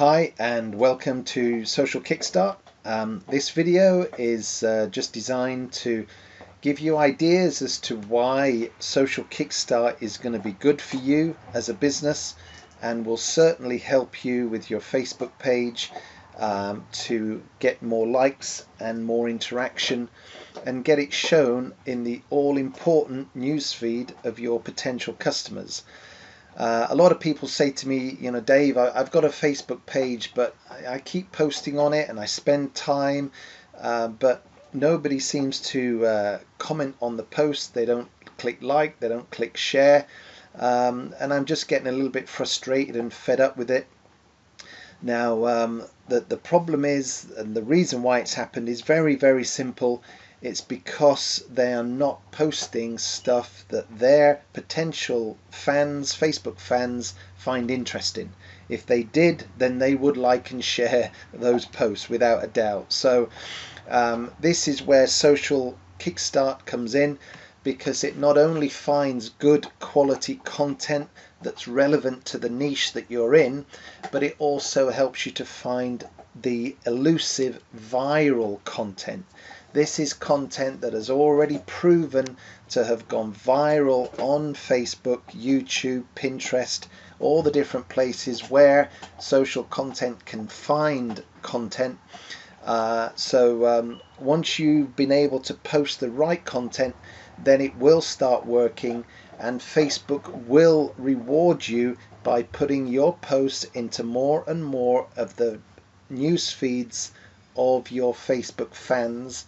Hi and welcome to Social Kickstart. This video is just designed to give you ideas as to why Social Kickstart is going to be good for you as a business and will certainly help you with your Facebook page to get more likes and more interaction and get it shown in the all-important newsfeed of your potential customers. A lot of people say to me, Dave, I've got a Facebook page, but I keep posting on it and I spend time, but nobody seems to comment on the post. They don't click like, they don't click share, and I'm just getting a little bit frustrated and fed up with it. Now, the problem is, and the reason why it's happened is very, very simple. It's because they are not posting stuff that their potential fans, Facebook fans, find interesting. If they did, then they would like and share those posts without a doubt. So this is where Social Kickstart comes in, because it not only finds good quality content that's relevant to the niche that you're in, but it also helps you to find the elusive viral content. This is content that has already proven to have gone viral on Facebook, YouTube, Pinterest, all the different places where social content can find content. So once you've been able to post the right content, then it will start working, and Facebook will reward you by putting your posts into more and more of the news feeds of your Facebook fans.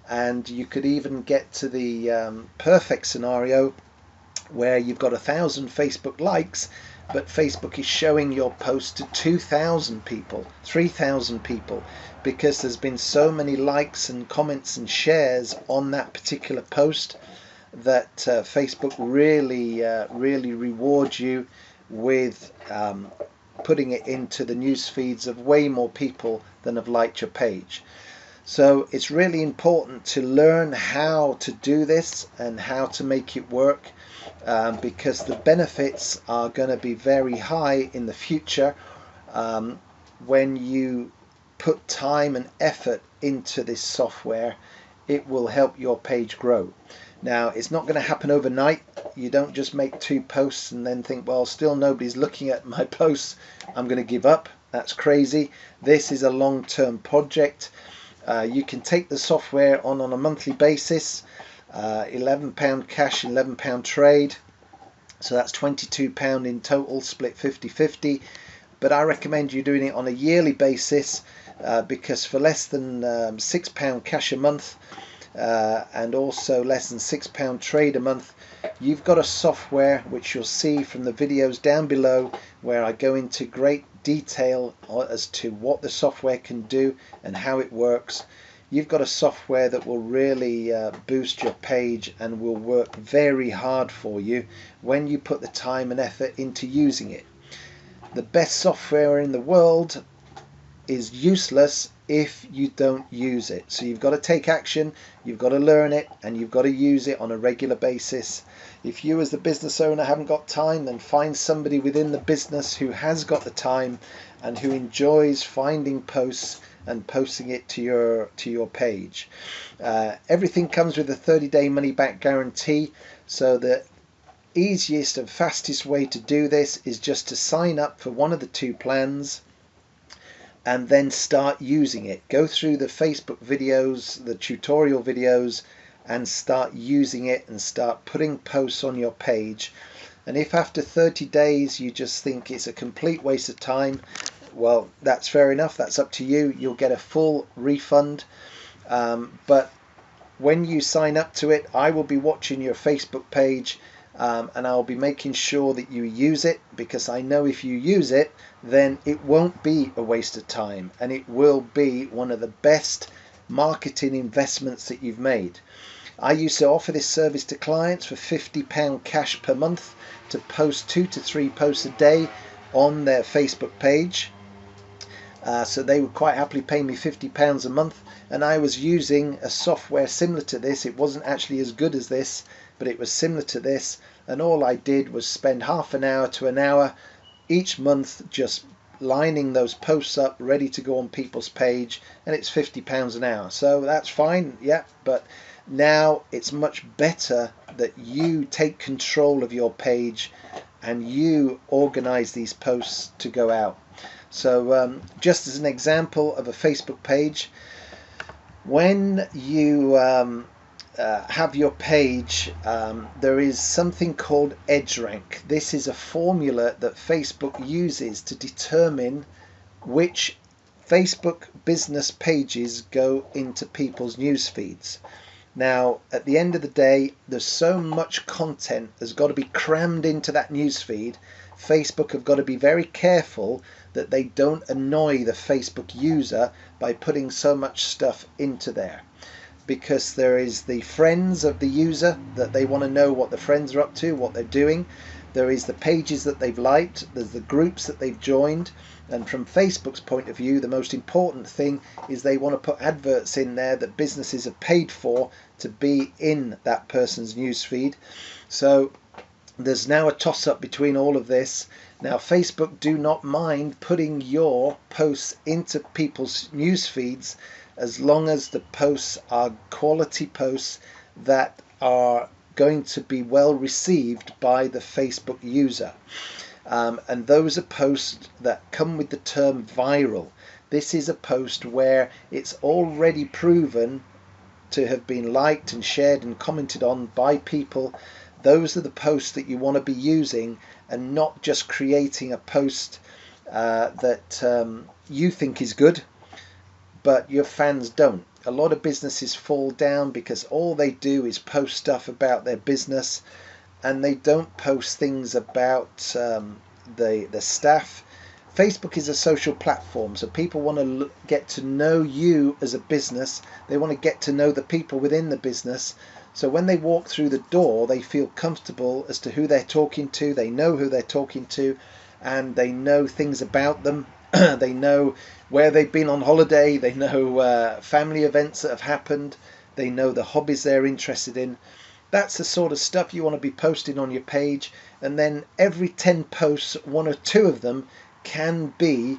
And you could even get to the perfect scenario where you've got 1,000 Facebook likes, but Facebook is showing your post to 2,000 people, 3,000 people, because there's been so many likes and comments and shares on that particular post that Facebook really rewards you with putting it into the news feeds of way more people than have liked your page. So it's really important to learn how to do this and how to make it work, because the benefits are going to be very high in the future when you put time and effort into this software. It will help your page grow. Now, it's not going to happen overnight. You don't just make 2 posts and then think, well, still nobody's looking at my posts, I'm going to give up. That's crazy. This is a long-term project. You can take the software on a monthly basis, £11 cash, £11 trade, so that's £22 in total, split 50-50. But I recommend you doing it on a yearly basis, because for less than £6 cash a month and also less than £6 trade a month, you've got a software which you'll see from the videos down below, where I go into great detail as to what the software can do and how it works. You've got a software that will really boost your page and will work very hard for you when you put the time and effort into using it. The best software in the world is useless if you don't use it. So you've got to take action, you've got to learn it, and you've got to use it on a regular basis. If you as the business owner haven't got time, then find somebody within the business who has got the time and who enjoys finding posts and posting it to your page. Everything comes with a 30-day money-back guarantee, so the easiest and fastest way to do this is just to sign up for one of the 2 plans and then start using it. Go through the Facebook videos, the tutorial videos, and start using it and start putting posts on your page. And if after 30 days you just think it's a complete waste of time, well, that's fair enough, that's up to you. You'll get a full refund, but when you sign up to it, I will be watching your Facebook page, and I'll be making sure that you use it, because I know if you use it, then it won't be a waste of time, and it will be one of the best marketing investments that you've made. I used to offer this service to clients for £50 cash per month to post 2 to 3 posts a day on their Facebook page. So they would quite happily pay me £50 a month, and I was using a software similar to this. It wasn't actually as good as this, but it was similar to this, and all I did was spend half an hour to an hour each month just lining those posts up ready to go on people's page, and it's £50 an hour. So that's fine, yeah, but now it's much better that you take control of your page and you organize these posts to go out. So just as an example of a Facebook page, when you have your page, there is something called EdgeRank. This is a formula that Facebook uses to determine which Facebook business pages go into people's news feeds. Now, at the end of the day, there's so much content that's got to be crammed into that news feed. Facebook have got to be very careful that they don't annoy the Facebook user by putting so much stuff into there, because there is the friends of the user that they want to know what the friends are up to, what they're doing. There is the pages that they've liked, there's the groups that they've joined, and from Facebook's point of view, the most important thing is they want to put adverts in there that businesses have paid for to be in that person's newsfeed. So there's now a toss-up between all of this. Now, Facebook do not mind putting your posts into people's news feeds as long as the posts are quality posts that are going to be well received by the Facebook user. And those are posts that come with the term viral. This is a post where it's already proven to have been liked and shared and commented on by people. Those are the posts that you want to be using, and not just creating a post that you think is good but your fans don't. A lot of businesses fall down because all they do is post stuff about their business, and they don't post things about the staff. Facebook is a social platform, so people want to get to know you as a business. They want to get to know the people within the business. So when they walk through the door, they feel comfortable as to who they're talking to. They know who they're talking to, and they know things about them. They know where they've been on holiday. They know family events that have happened. They know the hobbies they're interested in. That's the sort of stuff you want to be posting on your page. And then every 10 posts, 1 or 2 of them can be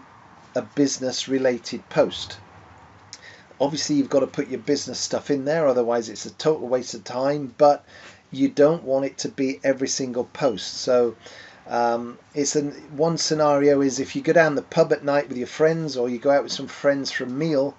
a business related post. Obviously, you've got to put your business stuff in there, otherwise it's a total waste of time, but you don't want it to be every single post. So one scenario is if you go down the pub at night with your friends, or you go out with some friends for a meal.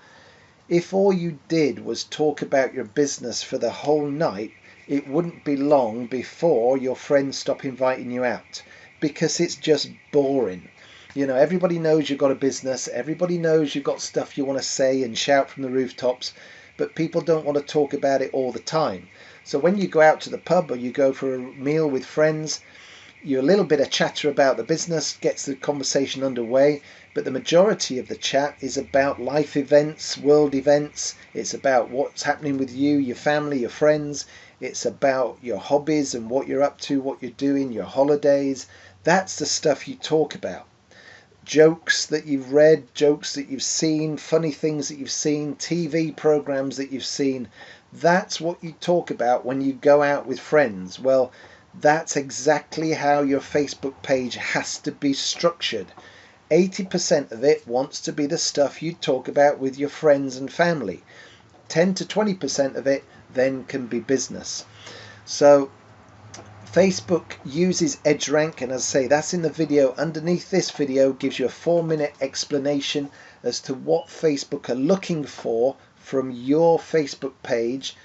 If all you did was talk about your business for the whole night, it wouldn't be long before your friends stop inviting you out, because it's just boring. You know, everybody knows you've got a business, everybody knows you've got stuff you want to say and shout from the rooftops, but people don't want to talk about it all the time. So when you go out to the pub or you go for a meal with friends, you're a little bit of chatter about the business, gets the conversation underway, but the majority of the chat is about life events, world events. It's about what's happening with you, your family, your friends. It's about your hobbies and what you're up to, what you're doing, your holidays. That's the stuff you talk about. Jokes that you've read, jokes that you've seen, funny things that you've seen, TV programs that you've seen. That's what you talk about when you go out with friends. Well, that's exactly how your Facebook page has to be structured. 80% of it wants to be the stuff you talk about with your friends and family. 10 to 20% of it then can be business. So Facebook uses EdgeRank, and as I say, that's in the video underneath this video, gives you a 4-minute explanation as to what Facebook are looking for from your Facebook page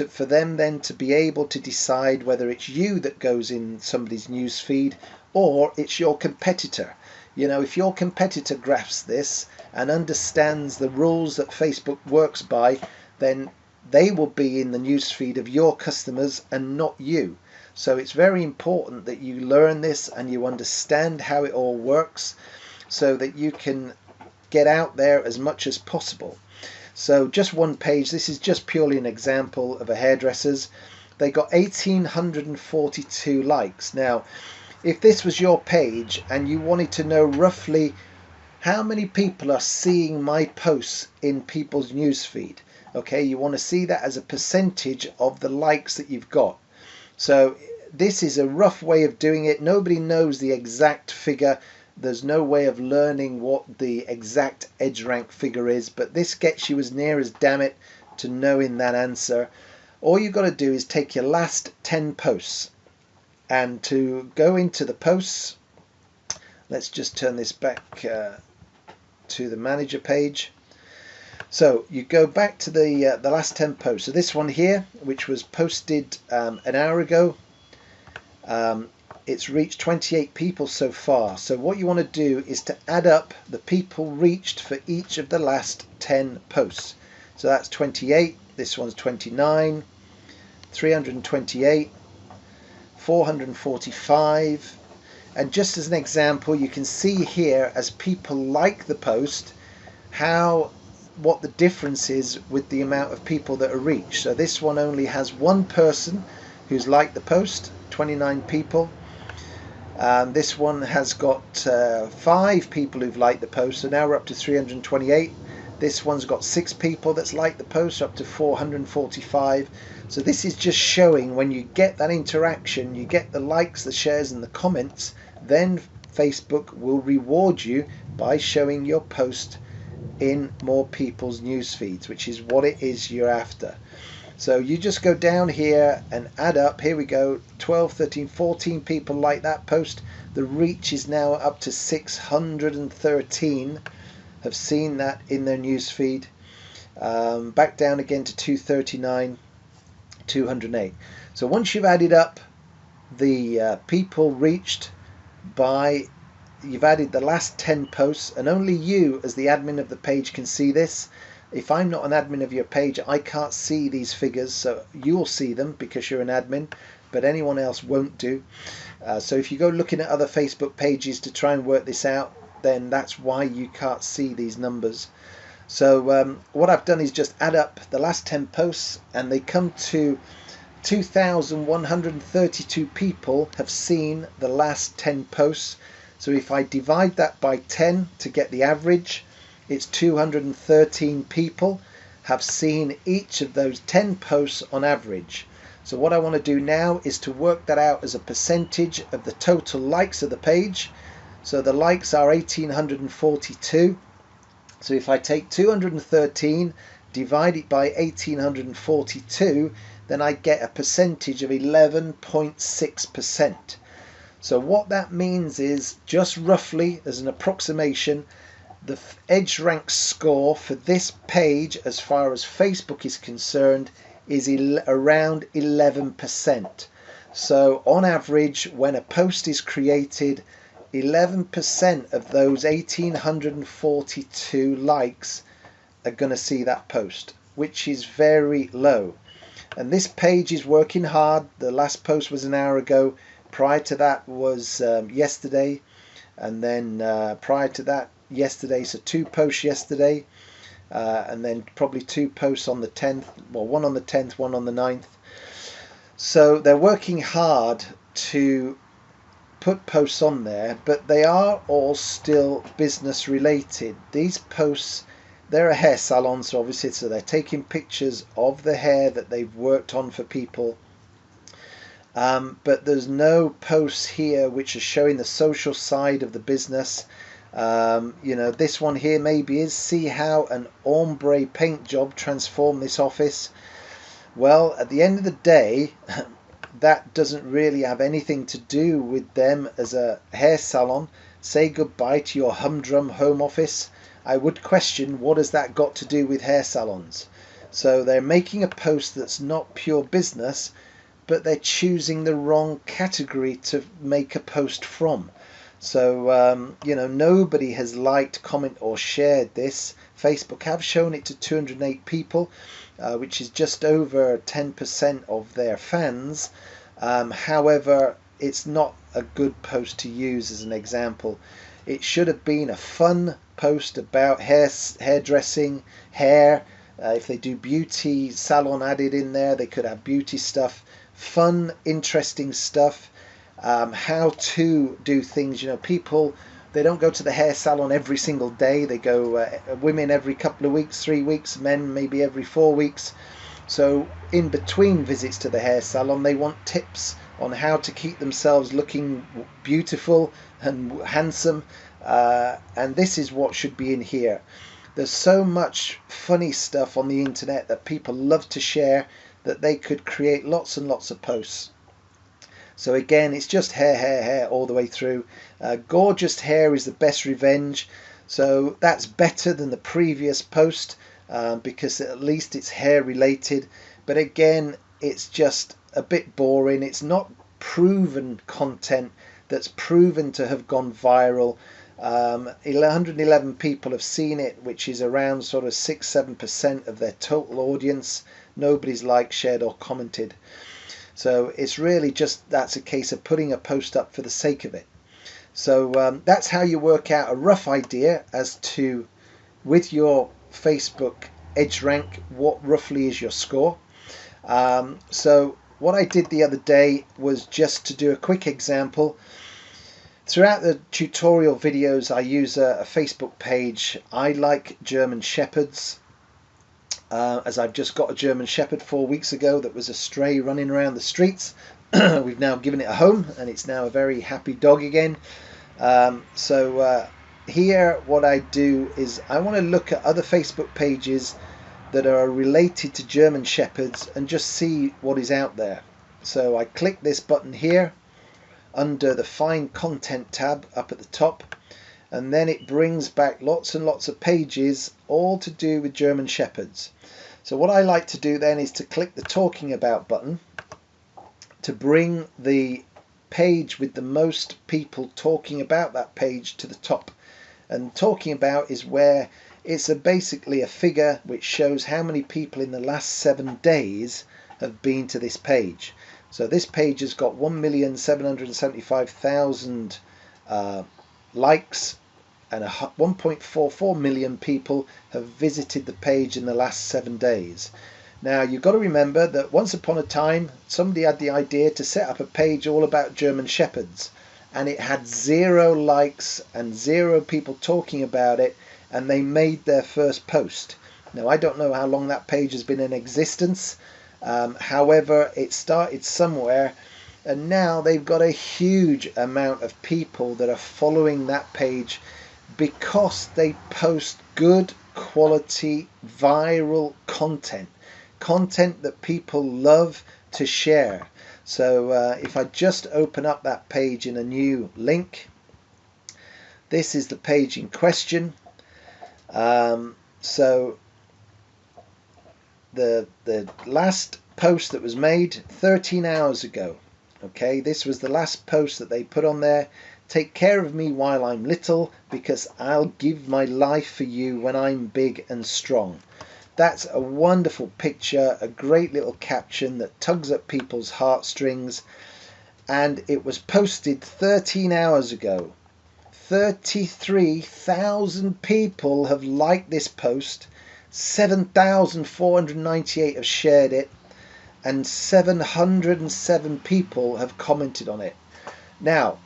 for them then to be able to decide whether it's you that goes in somebody's news feed or it's your competitor. You know, if your competitor grasps this and understands the rules that Facebook works by, then they will be in the news feed of your customers and not you. So it's very important that you learn this and you understand how it all works so that you can get out there as much as possible. So just one page, this is just purely an example of a hairdresser's. They got 1,842 likes. Now, if this was your page and you wanted to know roughly how many people are seeing my posts in people's newsfeed, okay, you want to see that as a percentage of the likes that you've got. So this is a rough way of doing it. Nobody knows the exact figure. There's no way of learning what the exact edge rank figure is, but this gets you as near as damn it to knowing that answer. All you've got to do is take your last 10 posts, and to go into the posts, let's just turn this back to the manager page. So you go back to the last 10 posts. So this one here, which was posted an hour ago, it's reached 28 people so far. So what you want to do is to add up the people reached for each of the last 10 posts. So that's 28, this one's 29, 328, 445, and just as an example, you can see here as people like the post what the difference is with the amount of people that are reached. So this one only has one person who's liked the post, 29 people. This one has got 5 people who've liked the post, so now we're up to 328. This one's got 6 people that's liked the post, up to 445. So this is just showing when you get that interaction, you get the likes, the shares and the comments, then Facebook will reward you by showing your post in more people's news feeds, which is what it is you're after. So you just go down here and add up. Here we go, 12, 13, 14 people like that post. The reach is now up to 613 have seen that in their news feed. Back down again to 239, 208. So once you've added up the people reached by, you've added the last 10 posts, and only you as the admin of the page can see this. If I'm not an admin of your page, I can't see these figures, so you'll see them because you're an admin, but anyone else won't do. So if you go looking at other Facebook pages to try and work this out, then that's why you can't see these numbers. So what I've done is just add up the last 10 posts, and they come to 2,132 people have seen the last 10 posts. So if I divide that by 10 to get the average, it's 213 people have seen each of those 10 posts on average. So what I want to do now is to work that out as a percentage of the total likes of the page. So the likes are 1,842. So if I take 213, divide it by 1,842, then I get a percentage of 11.6%. So what that means is, just roughly as an approximation, the edge rank score for this page as far as Facebook is concerned is around 11%. So on average, when a post is created, 11% of those 1,842 likes are going to see that post, which is very low. And this page is working hard. The last post was an hour ago. Prior to that was yesterday, and then prior to that yesterday, so 2 posts yesterday, and then probably 2 posts on the 10th, well, one on the 10th, one on the 9th. So they're working hard to put posts on there, but they are all still business related. These posts, they're a hair salon, so obviously, so they're taking pictures of the hair that they've worked on for people. But there's no posts here which are showing the social side of the business. You know, this one here maybe is see how an ombre paint job transformed this office. Well, at the end of the day, that doesn't really have anything to do with them as a hair salon. Say goodbye to your humdrum home office. I would question, what has that got to do with hair salons? So they're making a post that's not pure business, but they're choosing the wrong category to make a post from. So, you know, nobody has liked, comment or shared this. Facebook have shown it to 208 people, which is just over 10% of their fans. However, it's not a good post to use as an example. It should have been a fun post about hairdressing, hair. If they do beauty salon added in there, they could have beauty stuff. Fun, interesting stuff. How to do things. You know, people, they don't go to the hair salon every single day. They go, women every couple of weeks, 3 weeks, men maybe every 4 weeks. So in between visits to the hair salon, they want tips on how to keep themselves looking beautiful and handsome and this is what should be in here. There's so much funny stuff on the internet that people love to share that they could create lots and lots of posts. So again, it's just hair, hair, hair all the way through. Gorgeous hair is the best revenge. So that's better than the previous post because at least it's hair related. But again, it's just a bit boring. It's not proven content that's proven to have gone viral. 111 people have seen it, which is around sort of 6-7% of their total audience. Nobody's liked, shared or commented. So it's really just, that's a case of putting a post up for the sake of it. So that's how you work out a rough idea as to, with your Facebook EdgeRank, what roughly is your score. So what I did the other day was just to do a quick example. Throughout the tutorial videos I use a Facebook page. I like German Shepherds. As I've just got a German Shepherd 4 weeks ago that was a stray running around the streets. We've now given it a home and it's now a very happy dog again. Here what I do is I want to look at other Facebook pages that are related to German Shepherds and just see what is out there. So I click this button here under the Find Content tab up at the top, and then it brings back lots and lots of pages all to do with German Shepherds. So what I like to do then is to click the Talking About button to bring the page with the most people talking about that page to the top. And Talking About is where it's basically a figure which shows how many people in the last 7 days have been to this page. So this page has got 1,775,000 likes, and 1.44 million people have visited the page in the last 7 days. Now you've got to remember that once upon a time somebody had the idea to set up a page all about German Shepherds, and it had 0 likes and 0 people talking about it, and they made their first post. Now I don't know how long that page has been in existence. However, it started somewhere, and now they've got a huge amount of people that are following that page because they post good quality viral content that people love to share. So if I just open up that page in a new link, this is the page in question. So the last post that was made 13 hours ago. Okay, this was the last post that they put on there. Take care of me while I'm little, because I'll give my life for you when I'm big and strong. That's a wonderful picture, a great little caption that tugs at people's heartstrings, and it was posted 13 hours ago. 33,000 people have liked this post, 7,498 have shared it, and 707 people have commented on it. Now,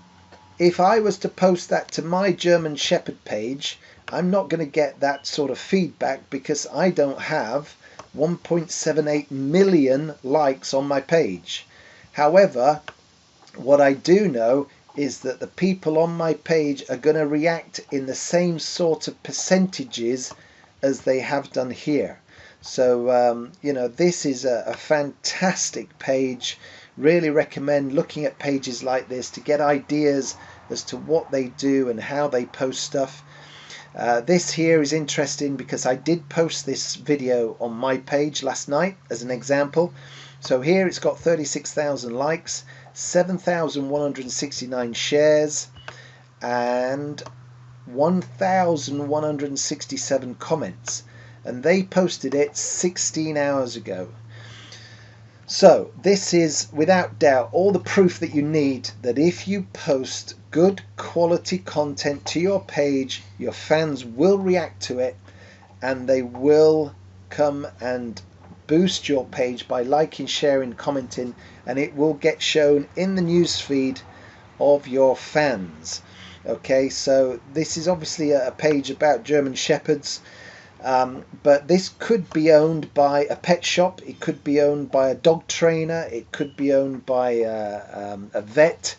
if I was to post that to my German Shepherd page, I'm not going to get that sort of feedback because I don't have 1.78 million likes on my page. However, what I do know is that the people on my page are going to react in the same sort of percentages as they have done here. So this is a fantastic page. Really recommend looking at pages like this to get ideas as to what they do and how they post stuff. This here is interesting because I did post this video on my page last night as an example. So here it's got 36,000 likes, 7,169 shares, and 1,167 comments, and they posted it 16 hours ago. So this is without doubt all the proof that you need that if you post good quality content to your page, your fans will react to it and they will come and boost your page by liking, sharing, commenting, and it will get shown in the news feed of your fans. Okay, so this is obviously a page about German Shepherds, but this could be owned by a pet shop, it could be owned by a dog trainer, it could be owned by a vet.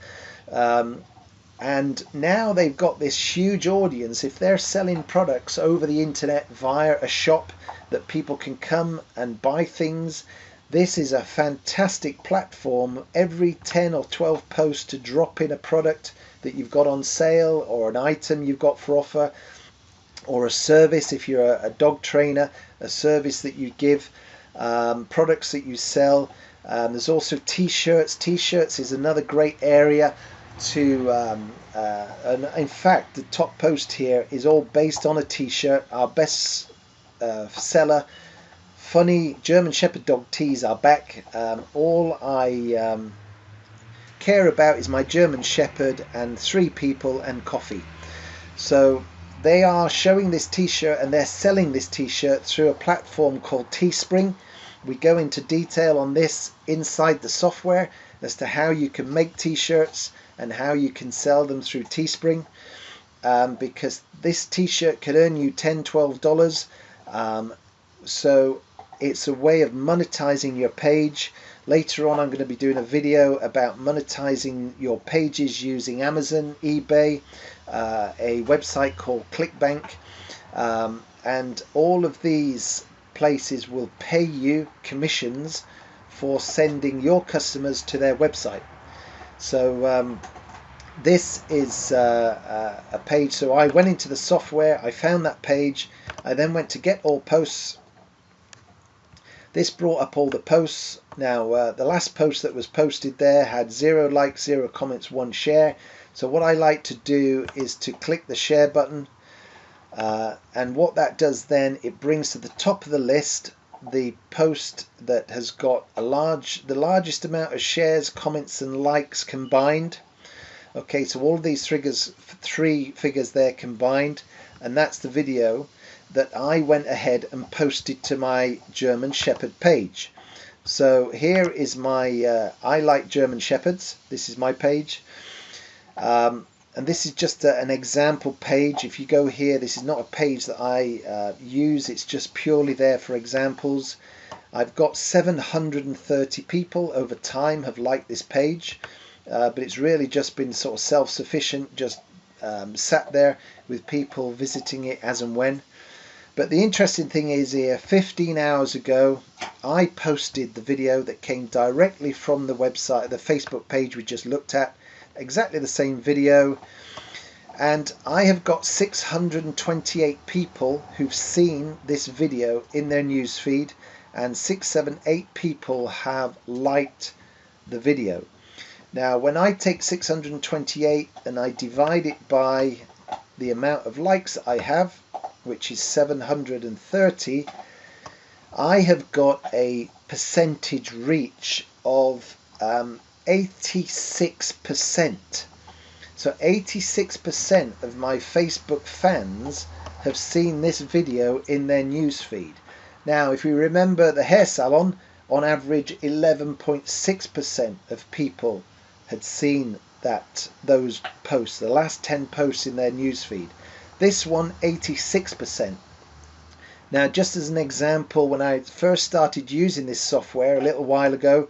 And now they've got this huge audience. If they're selling products over the internet via a shop that people can come and buy things, this is a fantastic platform. Every 10 or 12 posts to drop in a product that you've got on sale, or an item you've got for offer, or a service if you're a dog trainer, a service that you give, products that you sell. There's also t-shirts. T-shirts is another great area to and in fact the top post here is all based on a t-shirt. Our best seller funny German Shepherd dog tees are back. All I care about is my German Shepherd and 3 people and coffee. So they are showing this t-shirt and they're selling this t-shirt through a platform called Teespring. We go into detail on this inside the software as to how you can make t-shirts and how you can sell them through Teespring, because this t-shirt could earn you $10-12. So it's a way of monetizing your page. Later on I'm going to be doing a video about monetizing your pages using Amazon, eBay, a website called ClickBank, and all of these places will pay you commissions for sending your customers to their website. So this is a page. So I went into the software, I found that page, I then went to get all posts. This brought up all the posts. Now the last post that was posted there had 0 likes, 0 comments, 1 share. So what I like to do is to click the share button, and what that does then, it brings to the top of the list the post that has got the largest amount of shares, comments and likes combined. Okay, so all of these three figures there combined, and that's the video that I went ahead and posted to my German Shepherd page. So here is my I like German Shepherds. This is my page, and this is just an example page. If you go here, this is not a page that I use, it's just purely there for examples. I've got 730 people over time have liked this page, but it's really just been sort of self-sufficient, just sat there with people visiting it as and when. But the interesting thing is here, 15 hours ago I posted the video that came directly from the website, the Facebook page we just looked at, exactly the same video, and I have got 628 people who've seen this video in their newsfeed, and 678 people have liked the video. Now when I take 628 and I divide it by the amount of likes I have, which is 730, I have got a percentage reach of 86%. So 86% of my Facebook fans have seen this video in their newsfeed. Now if you remember the hair salon, on average 11.6% of people had seen those posts, the last 10 posts in their newsfeed. This one, 86%. Now just as an example, when I first started using this software a little while ago,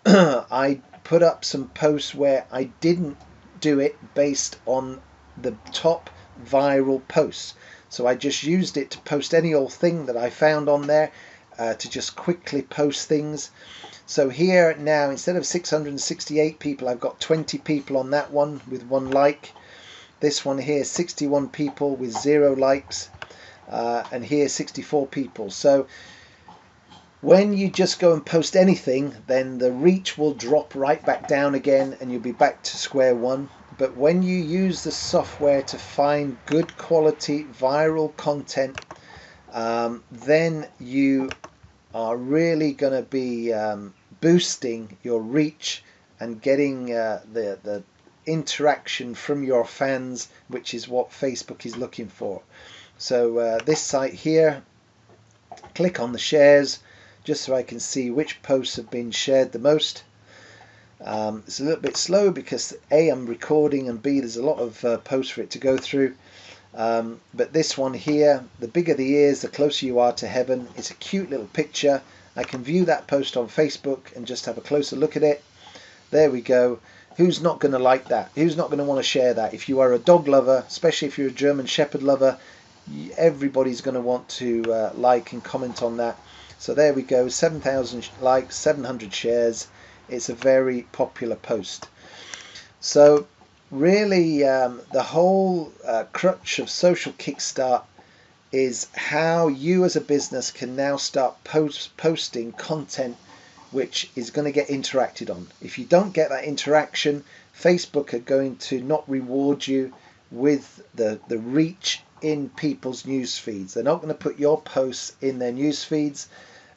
I put up some posts where I didn't do it based on the top viral posts. So I just used it to post any old thing that I found on there, to just quickly post things. So here now, instead of 668 people, I've got 20 people on that one with 1 like. This one here, 61 people with 0 likes, and here 64 people. So when you just go and post anything, then the reach will drop right back down again and you'll be back to square one. But when you use the software to find good quality viral content, then you are really going to be boosting your reach and getting the interaction from your fans, which is what Facebook is looking for. So this site here, click on the shares just so I can see which posts have been shared the most. It's a little bit slow because A, I'm recording, and B, there's a lot of posts for it to go through. But this one here, the bigger the ears, the closer you are to heaven. It's a cute little picture. I can view that post on Facebook and just have a closer look at it. There we go. Who's not going to like that? Who's not going to want to share that? If you are a dog lover, especially if you're a German Shepherd lover, everybody's going to want to like and comment on that. So there we go, 7,000 likes, 700 shares. It's a very popular post. So really the whole crutch of Social Kickstart is how you as a business can now start posting content which is going to get interacted on. If you don't get that interaction, Facebook are going to not reward you with the reach in people's news feeds. They're not going to put your posts in their news feeds,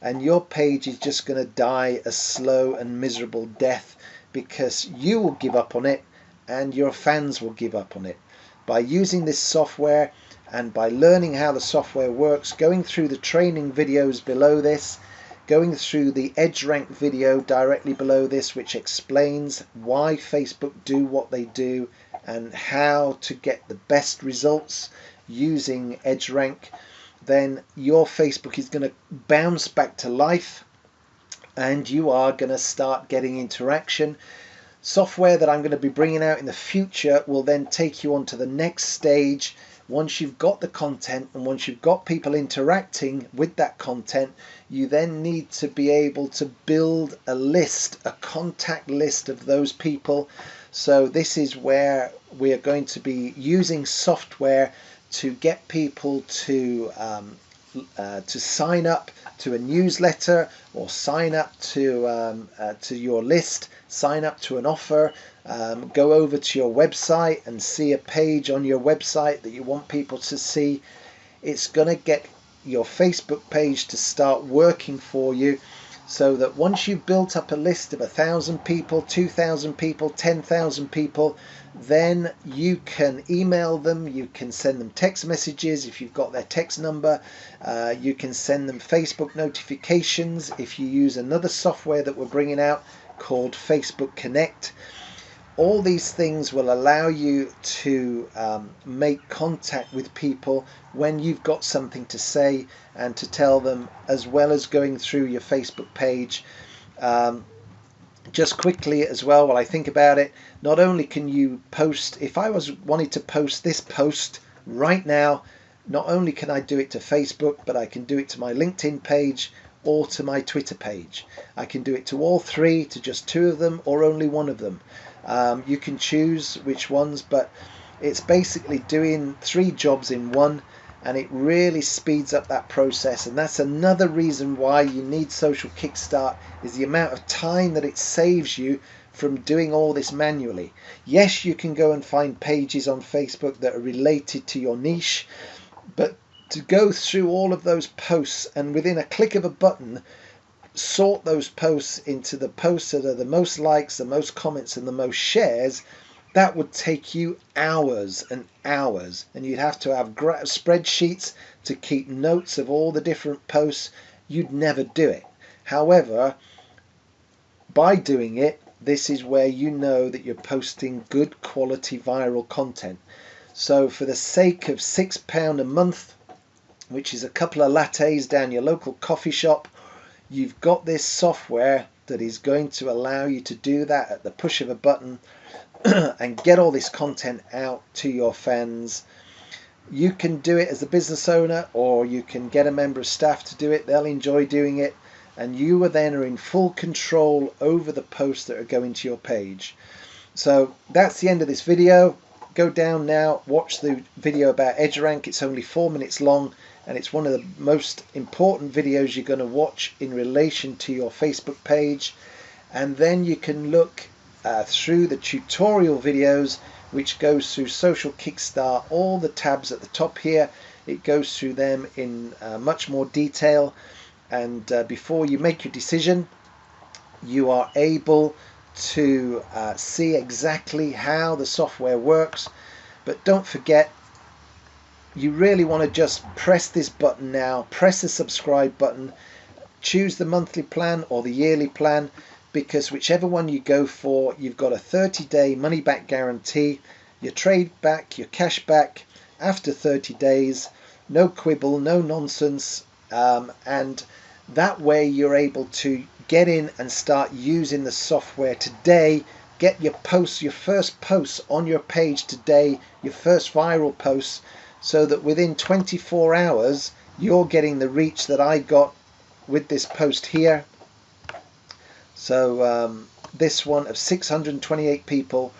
and your page is just going to die a slow and miserable death because you will give up on it and your fans will give up on it. By using this software and by learning how the software works, going through the training videos below this, going through the EdgeRank video directly below this, which explains why Facebook do what they do and how to get the best results using EdgeRank, then your Facebook is going to bounce back to life and you are going to start getting interaction. Software that I'm going to be bringing out in the future will then take you on to the next stage. Once you've got the content and once you've got people interacting with that content, you then need to be able to build a list, a contact list of those people. So this is where we are going to be using software to get people to sign up to a newsletter or sign up to your list, sign up to an offer, go over to your website and see a page on your website that you want people to see. It's going to get your Facebook page to start working for you, so that once you've built up a list of 1,000 people, 2,000 people, 10,000 people, then you can email them, you can send them text messages if you've got their text number, you can send them Facebook notifications if you use another software that we're bringing out called Facebook Connect. All these things will allow you to make contact with people when you've got something to say and to tell them, as well as going through your Facebook page. Just quickly as well, while I think about it, not only can you post, if I wanted to post this post right now, not only can I do it to Facebook, but I can do it to my LinkedIn page or to my Twitter page. I can do it to all three, to just two of them, or only one of them. You can choose which ones, but it's basically doing 3 jobs in one, and it really speeds up that process. And that's another reason why you need Social Kickstart, is the amount of time that it saves you from doing all this manually. Yes, you can go and find pages on Facebook that are related to your niche, but to go through all of those posts and within a click of a button sort those posts into the posts that are the most likes, the most comments and the most shares, that would take you hours and hours, and you'd have to have spreadsheets to keep notes of all the different posts. You'd never do it. However, by doing it, this is where you know that you're posting good quality viral content. So for the sake of £6 a month, which is a couple of lattes down your local coffee shop, you've got this software that is going to allow you to do that at the push of a button and get all this content out to your fans. You can do it as a business owner, or you can get a member of staff to do it. They'll enjoy doing it, and you then are in full control over the posts that are going to your page. So that's the end of this video. Go down now, watch the video about EdgeRank. It's only 4 minutes long, and it's one of the most important videos you're going to watch in relation to your Facebook page. And then you can look through the tutorial videos, which goes through Social Kickstart, all the tabs at the top here. It goes through them in much more detail, and before you make your decision, you are able to see exactly how the software works. But don't forget, you really want to just press this button now, press the subscribe button, choose the monthly plan or the yearly plan, because whichever one you go for, you've got a 30-day money back guarantee, your trade back, your cash back after 30 days, no quibble, no nonsense, and that way you're able to get in and start using the software today, get your posts, your first posts on your page today, your first viral posts, so that within 24 hours you're getting the reach that I got with this post here. So this one of 628 people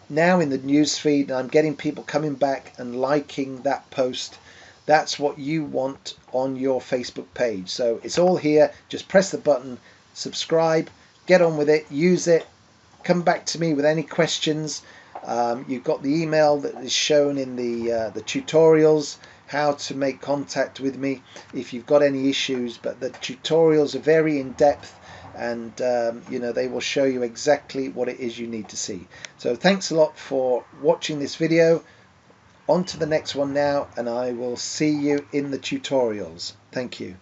now in the newsfeed, and I'm getting people coming back and liking that post. That's what you want on your Facebook page. So it's all here. Just press the button, subscribe, get on with it, use it. Come back to me with any questions. You've got the email that is shown in the tutorials, how to make contact with me if you've got any issues. But the tutorials are very in depth, and you know, they will show you exactly what it is you need to see. So thanks a lot for watching this video. On to the next one now, and I will see you in the tutorials. Thank you.